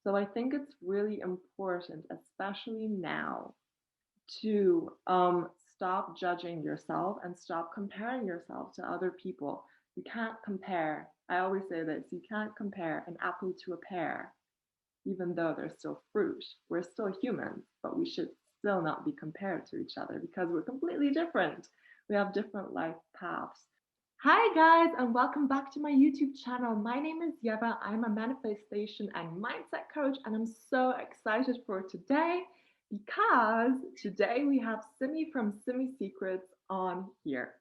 So I think it's really important, especially now, to stop judging yourself and stop comparing yourself to other people. You can't compare. I always say this, you can't compare an apple to a pear, even though they're still fruit. We're still humans, but we should still not be compared to each other because we're completely different. We have different life paths. Hi, guys, and welcome back to my YouTube channel. My name is Ieva. I'm a manifestation and mindset coach, and I'm so excited for today because today we have Simmy from Simmy Secrets on here.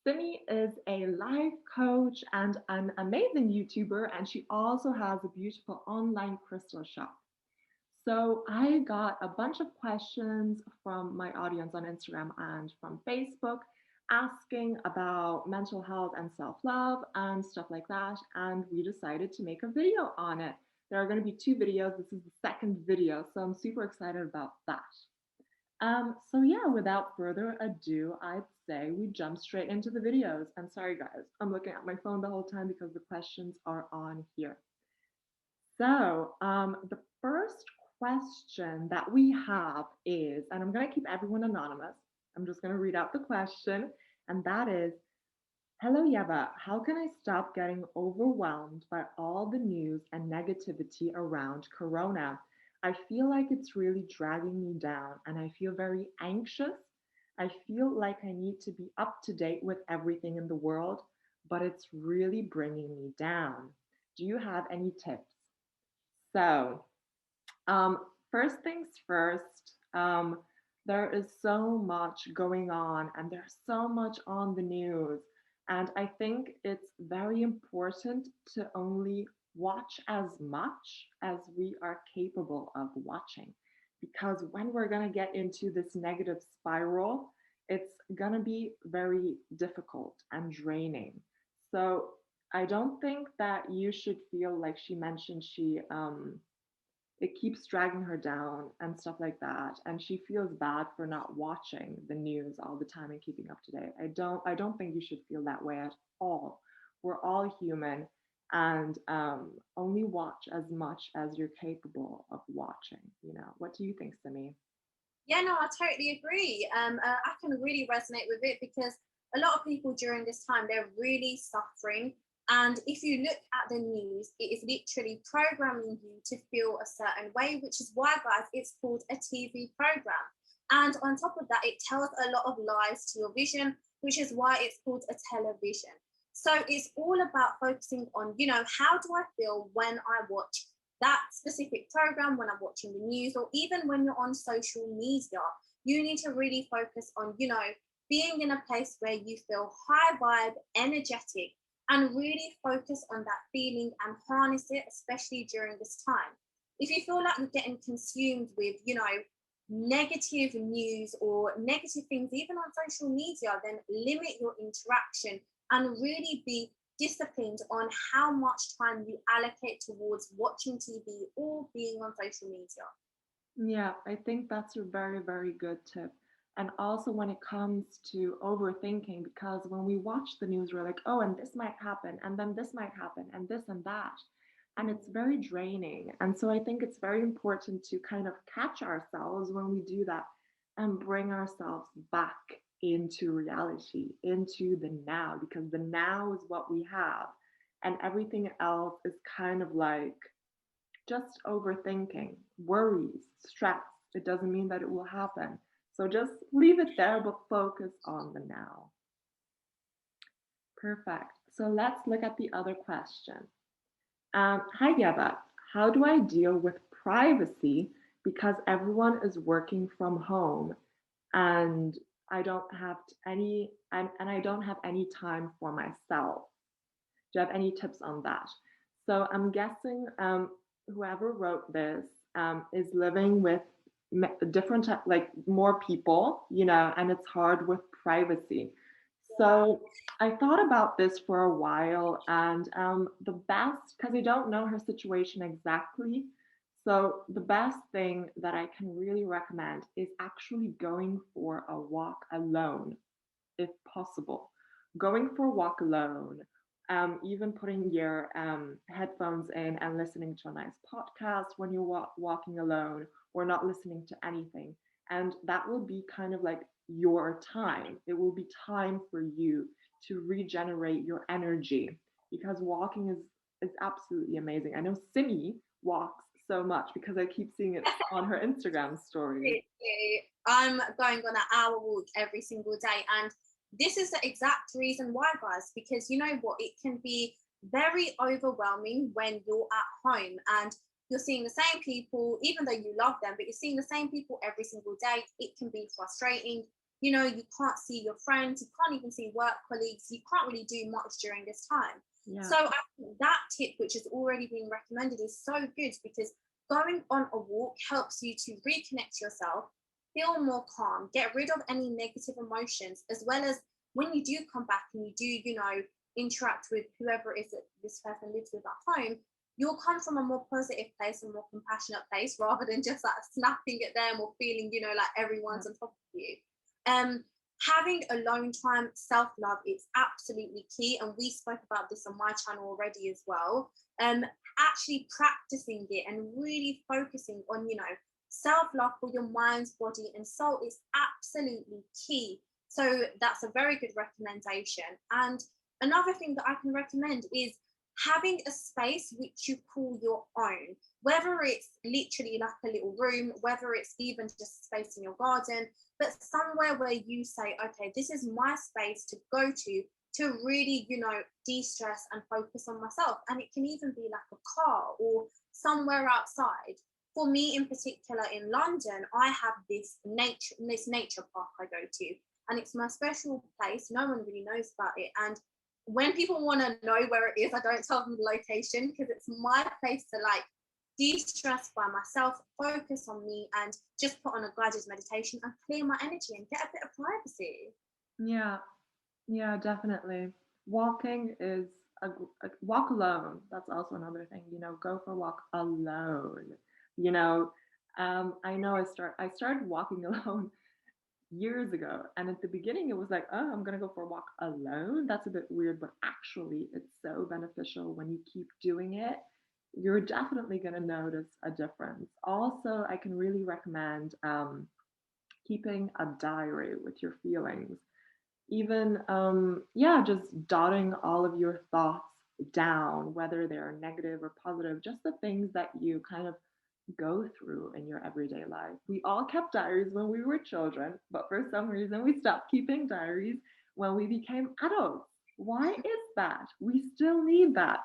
Simmy is a life coach and an amazing YouTuber, and she also has a beautiful online crystal shop. So I got a bunch of questions from my audience on Instagram and from Facebook asking about mental health and self-love and stuff like that. And we decided to make a video on it. There are going to be two videos. This is the second video, so I'm super excited about that. So yeah, without further ado, I'd say we jump straight into the videos. And sorry guys, I'm looking at my phone the whole time because the questions are on here. So the first question that we have is, and I'm going to keep everyone anonymous. I'm just going to read out the question, and that is, hello, Ieva. How can I stop getting overwhelmed by all the news and negativity around Corona? I feel like it's really dragging me down, and I feel very anxious. I feel like I need to be up to date with everything in the world, but it's really bringing me down. Do you have any tips? So, um, first things first, there is so much going on and there's so much on the news. And I think it's very important to only watch as much as we are capable of watching. Because when we're going to get into this negative spiral, it's going to be very difficult and draining. So I don't think that you should feel like she mentioned it keeps dragging her down and stuff like that, and she feels bad for not watching the news all the time and keeping up to date. I don't think you should feel that way at all. We're all human, and only watch as much as you're capable of watching. What do you think, Simi? Yeah, no, I totally agree. I can really resonate with it because a lot of people during this time, they're really suffering. And if you look at the news, it is literally programming you to feel a certain way, which is why, guys, it's called a TV program. And on top of that, it tells a lot of lies to your vision, which is why it's called a television. So it's all about focusing on, how do I feel when I watch that specific program, when I'm watching the news, or even when you're on social media? You need to really focus on, being in a place where you feel high vibe, energetic, and really focus on that feeling and harness it, especially during this time. If you feel like you're getting consumed with, negative news or negative things, even on social media, then limit your interaction and really be disciplined on how much time you allocate towards watching TV or being on social media. Yeah, I think that's a very, very good tip. And also when it comes to overthinking, because when we watch the news, we're like, oh, and this might happen, and then this might happen, and this and that. And it's very draining. And so I think it's very important to kind of catch ourselves when we do that and bring ourselves back into reality, into the now, because the now is what we have. And everything else is kind of like just overthinking, worries, stress. It doesn't mean that it will happen. So just leave it there, but focus on the now. Perfect. So let's look at the other question. Hi, Yeva. How do I deal with privacy because everyone is working from home and I don't have and I don't have any time for myself? Do you have any tips on that? So I'm guessing whoever wrote this is living with different, like more people, and it's hard with privacy. So I thought about this for a while, and the best, because I don't know her situation exactly, so the best thing that I can really recommend is actually going for a walk alone, if possible. Going for a walk alone, Even putting your headphones in and listening to a nice podcast when you're walking alone, or not listening to anything. And that will be kind of like your time. It will be time for you to regenerate your energy, because walking is absolutely amazing. I know Simmy walks so much because I keep seeing it on her Instagram stories. I'm going on an hour walk every single day. And this is the exact reason why, guys, because you know what? It can be very overwhelming when you're at home and you're seeing the same people, even though you love them, but you're seeing the same people every single day. It can be frustrating. You know, you can't see your friends, you can't even see work colleagues, you can't really do much during this time. Yeah. So I think that tip, which has already been recommended, is so good because going on a walk helps you to reconnect yourself, feel more calm, get rid of any negative emotions, as well as when you do come back and you do, you know, interact with whoever it is that this person lives with at home, you'll come from a more positive place, a more compassionate place, rather than just like snapping at them or feeling, you know, like everyone's on top of you. Um, Having alone time, self-love is absolutely key. And we spoke about this on my channel already as well. Actually practicing it and really focusing on, you know, self-love for your mind, body, and soul is absolutely key. So that's a very good recommendation. And another thing that I can recommend is having a space which you call your own, whether it's literally like a little room, whether it's even just space in your garden, but somewhere where you say, okay, this is my space to go to really, you know, de-stress and focus on myself. And it can even be like a car or somewhere outside. For me in particular in London, I have this nature park I go to, and it's my special place. No one really knows about it. And when people want to know where it is, I don't tell them the location because it's my place to like de-stress by myself, focus on me, and just put on a guided meditation and clear my energy and get a bit of privacy. Yeah, yeah, definitely. Walking is a walk alone. That's also another thing. Go for a walk alone. You know, I know I started walking alone years ago, and at the beginning it was like, oh, I'm gonna go for a walk alone. That's a bit weird, but actually, it's so beneficial when you keep doing it. You're definitely gonna notice a difference. Also, I can really recommend keeping a diary with your feelings, even yeah, just dotting all of your thoughts down, whether they're negative or positive, just the things that you kind of go through in your everyday life. We all kept diaries when we were children, but for some reason we stopped keeping diaries when we became adults. Why is that? We still need that.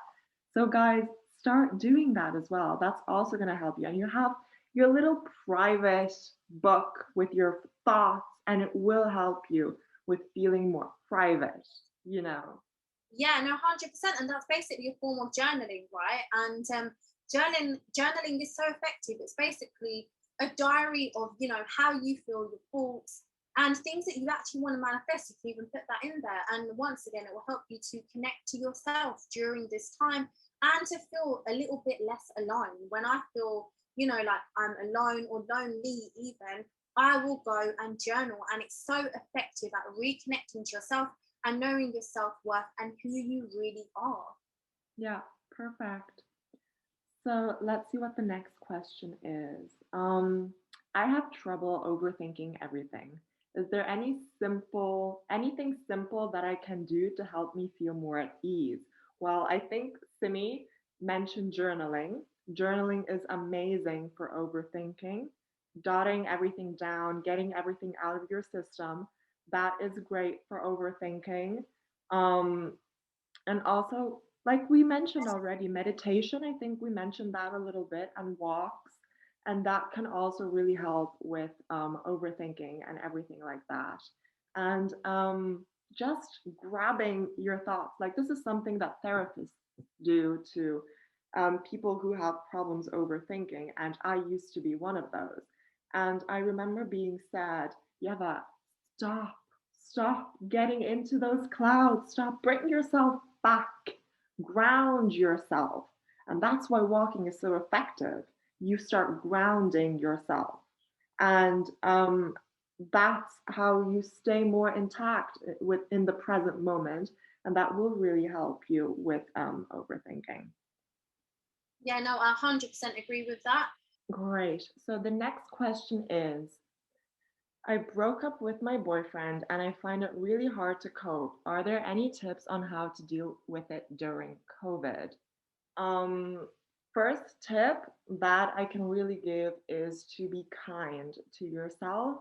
So guys, start doing that as well. That's also going to help you. And you have your little private book with your thoughts, and it will help you with feeling more private, you know. Yeah, no, 100%. And that's basically a form of journaling, right? And journaling is so effective. It's basically a diary of, you know, how you feel, your thoughts, and things that you actually want to manifest. You can even put that in there. And once again, it will help you to connect to yourself during this time and to feel a little bit less alone. When I feel, you know, like I'm alone or lonely, even, I will go and journal. And it's so effective at reconnecting to yourself and knowing your self-worth and who you really are. Yeah, perfect. So let's see what the next question is. I have trouble overthinking everything. Is there anything simple that I can do to help me feel more at ease? Well, I think Simi mentioned journaling. Journaling is amazing for overthinking, dotting everything down, getting everything out of your system. That is great for overthinking. Um, and also, like we mentioned already, meditation, I think we mentioned that a little bit, and walks. And that can also really help with overthinking and everything like that. And just grabbing your thoughts. Like, this is something that therapists do to people who have problems overthinking. And I used to be one of those. And I remember being sad, Yeva, stop, stop getting into those clouds, stop, bring yourself back, ground yourself. And that's why walking is so effective. You start grounding yourself. And that's how you stay more intact within the present moment, And that will really help you with overthinking. Yeah, no, I 100% agree with that. Great. So the next question is, I broke up with my boyfriend and I find it really hard to cope. Are there any tips on how to deal with it during COVID? Um, First tip that I can really give is to be kind to yourself.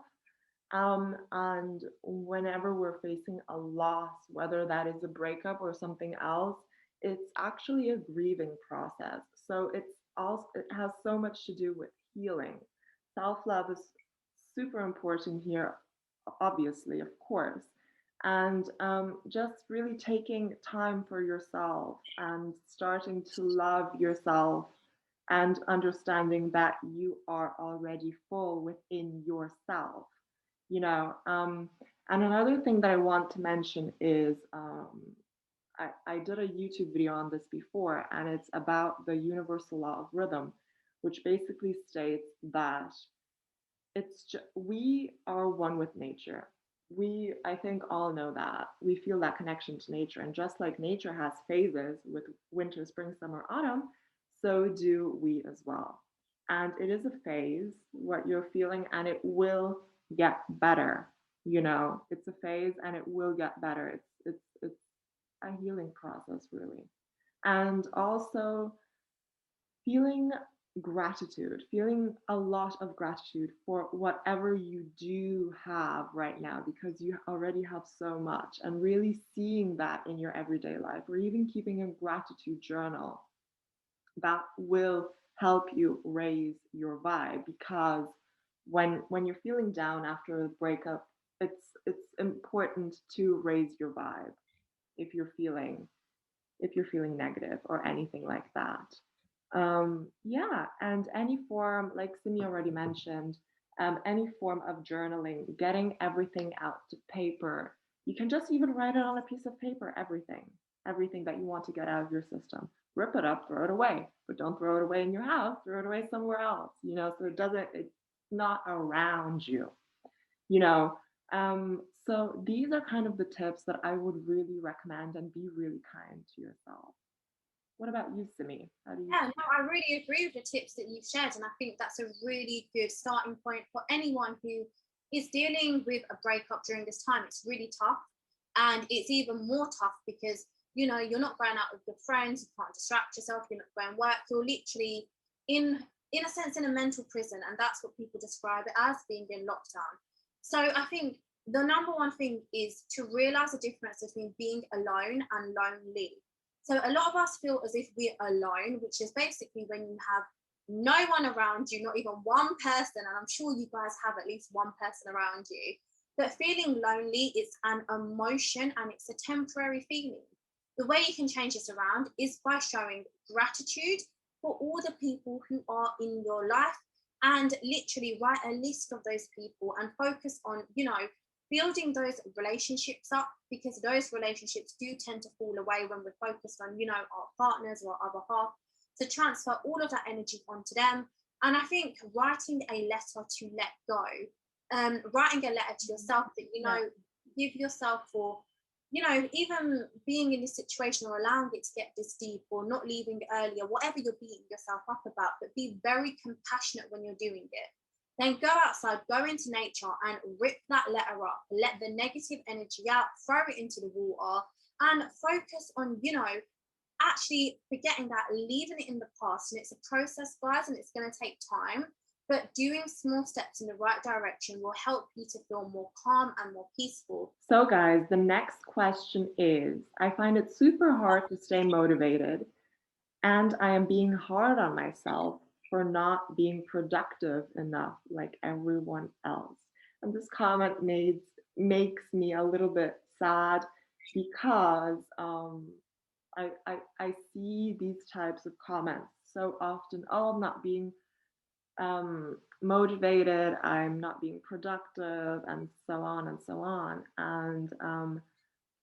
And whenever we're facing a loss, whether that is a breakup or something else, it's actually a grieving process. So it has so much to do with healing. Self-love is super important here, obviously, of course. And just really taking time for yourself and starting to love yourself and understanding that you are already full within yourself, you know. And another thing that I want to mention is I did a YouTube video on this before, and it's about the universal law of rhythm, which basically states that we are one with nature. We, I think, all know that. We feel that connection to nature, and just like nature has phases with winter, spring, summer, autumn, so do we as well. And it is a phase, what you're feeling, and it will get better. You know, it's a phase, and it will get better. It's a healing process, really. And also, feeling gratitude, feeling a lot of gratitude for whatever you do have right now, because you already have so much, and really seeing that in your everyday life, or even keeping a gratitude journal that will help you raise your vibe. Because when you're feeling down after a breakup, it's important to raise your vibe if you're feeling negative or anything like that. Yeah, and any form, like Simi already mentioned, any form of journaling, getting everything out to paper. You can just even write it on a piece of paper, everything that you want to get out of your system. Rip it up, throw it away, but don't throw it away in your house, throw it away somewhere else, you know, so it's not around you, you know. So these are kind of the tips that I would really recommend, and be really kind to yourself. What about you, Simi? How do you? Yeah, no, I really agree with the tips that you've shared, and I think that's a really good starting point for anyone who is dealing with a breakup during this time. It's really tough, and it's even more tough because you're not going out with your friends, you can't distract yourself, you're not going work, you're literally in a sense in a mental prison, and that's what people describe it as, being in lockdown. So I think the number one thing is to realize the difference between being alone and lonely. So a lot of us feel as if we're alone, which is basically when you have no one around you, not even one person, and I'm sure you guys have at least one person around you. But feeling lonely is an emotion and it's a temporary feeling. The way you can change this around is by showing gratitude for all the people who are in your life, and literally write a list of those people and focus on, building those relationships up, because those relationships do tend to fall away when we're focused on, our partners or our other half. To transfer all of that energy onto them. And I think writing a letter to let go, writing a letter to yourself that, give yourself, for, even being in this situation or allowing it to get this deep, or not leaving earlier, whatever you're beating yourself up about, but be very compassionate when you're doing it. Then go outside, go into nature and rip that letter up, let the negative energy out, throw it into the water, and focus on, actually forgetting that, leaving it in the past. And it's a process, guys, and it's going to take time. But doing small steps in the right direction will help you to feel more calm and more peaceful. So, guys, the next question is, I find it super hard to stay motivated, and I am being hard on myself for not being productive enough like everyone else. And this comment makes me a little bit sad, because I see these types of comments so often. Oh, I'm not being motivated, I'm not being productive, and so on and so on. And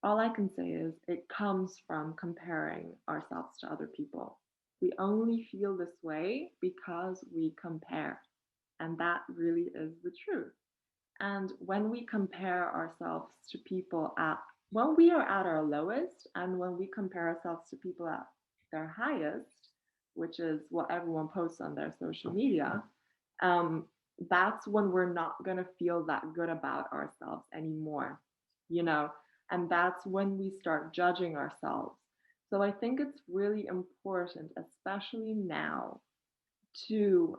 all I can say is it comes from comparing ourselves to other people. We only feel this way because we compare. And that really is the truth. And when we compare ourselves to people at when we are at our lowest and when we compare ourselves to people at their highest, which is what everyone posts on their social media, um, that's when we're not going to feel that good about ourselves anymore, you know, and that's when we start judging ourselves. So I think it's really important, especially now, to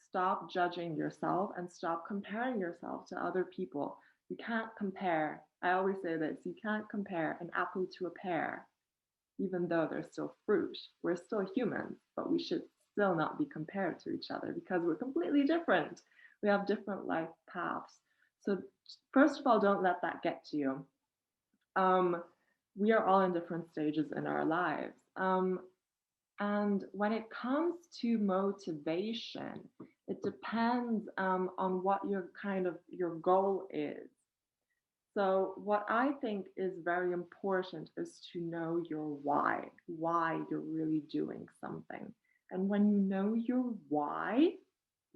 stop judging yourself and stop comparing yourself to other people. You can't compare. I always say this, you can't compare an apple to a pear, even though they're still fruit. We're still humans, but we should still not be compared to each other because we're completely different. We have different life paths. So, first of all, don't let that get to you. Um, we are all in different stages in our lives. And when it comes to motivation, it depends on what your kind of your goal is. So what I think is very important is to know your why you're really doing something. And when you know your why,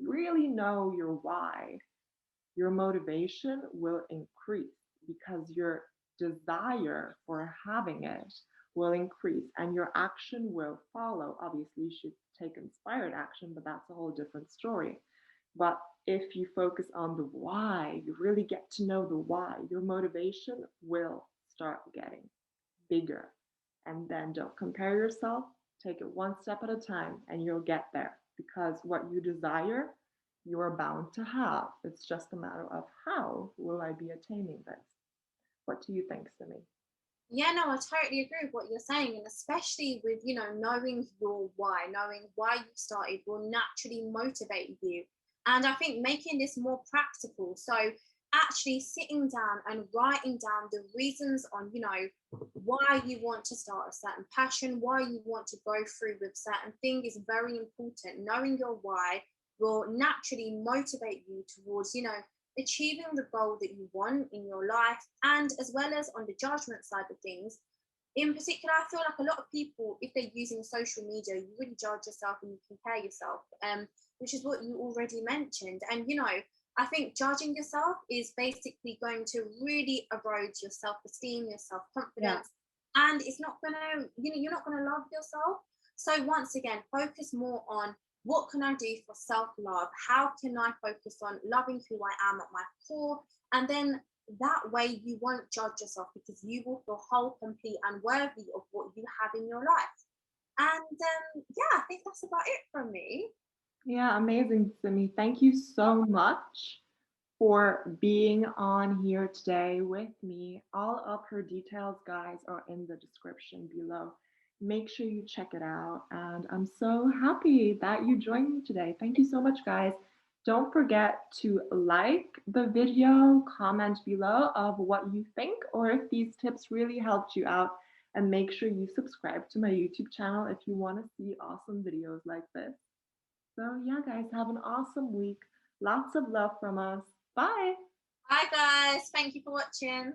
really know your why, your motivation will increase because your desire for having it will increase and your action will follow. Obviously, you should take inspired action, but that's a whole different story. But if you focus on the why, you really get to know the why, your motivation will start getting bigger. And then don't compare yourself, take it one step at a time, and you'll get there because what you desire, you're bound to have. It's just a matter of how will I be attaining this? What do you think, Simi? Yeah, no, I totally agree with what you're saying. And especially with, knowing your why, knowing why you started will naturally motivate you. And I think making this more practical. So actually sitting down and writing down the reasons on, why you want to start a certain passion, why you want to go through with certain thing is very important. Knowing your why will naturally motivate you towards, achieving the goal that you want in your life, and as well as on the judgment side of things. In particular, I feel like a lot of people, if they're using social media, you really judge yourself and you compare yourself, which is what you already mentioned. And I think judging yourself is basically going to really erode your self-esteem, your Yeah, self-confidence, and it's not gonna, you're not gonna love yourself. So once again, focus more on what can I do for self-love? How can I focus on loving who I am at my core? And then that way you won't judge yourself because you will feel whole, complete, and worthy of what you have in your life. And yeah, I think that's about it from me. yeah, amazing, Simi. Thank you so much for being on here today with me. All of her details, guys, are in the description below. Make sure you check it out. And I'm so happy that you joined me today. Thank you so much, guys. Don't forget to like the video, comment below of what you think or if these tips really helped you out. And make sure you subscribe to my YouTube channel if you want to see awesome videos like this. So, yeah, guys, have an awesome week. Lots of love from us. Bye. Hi guys, thank you for watching.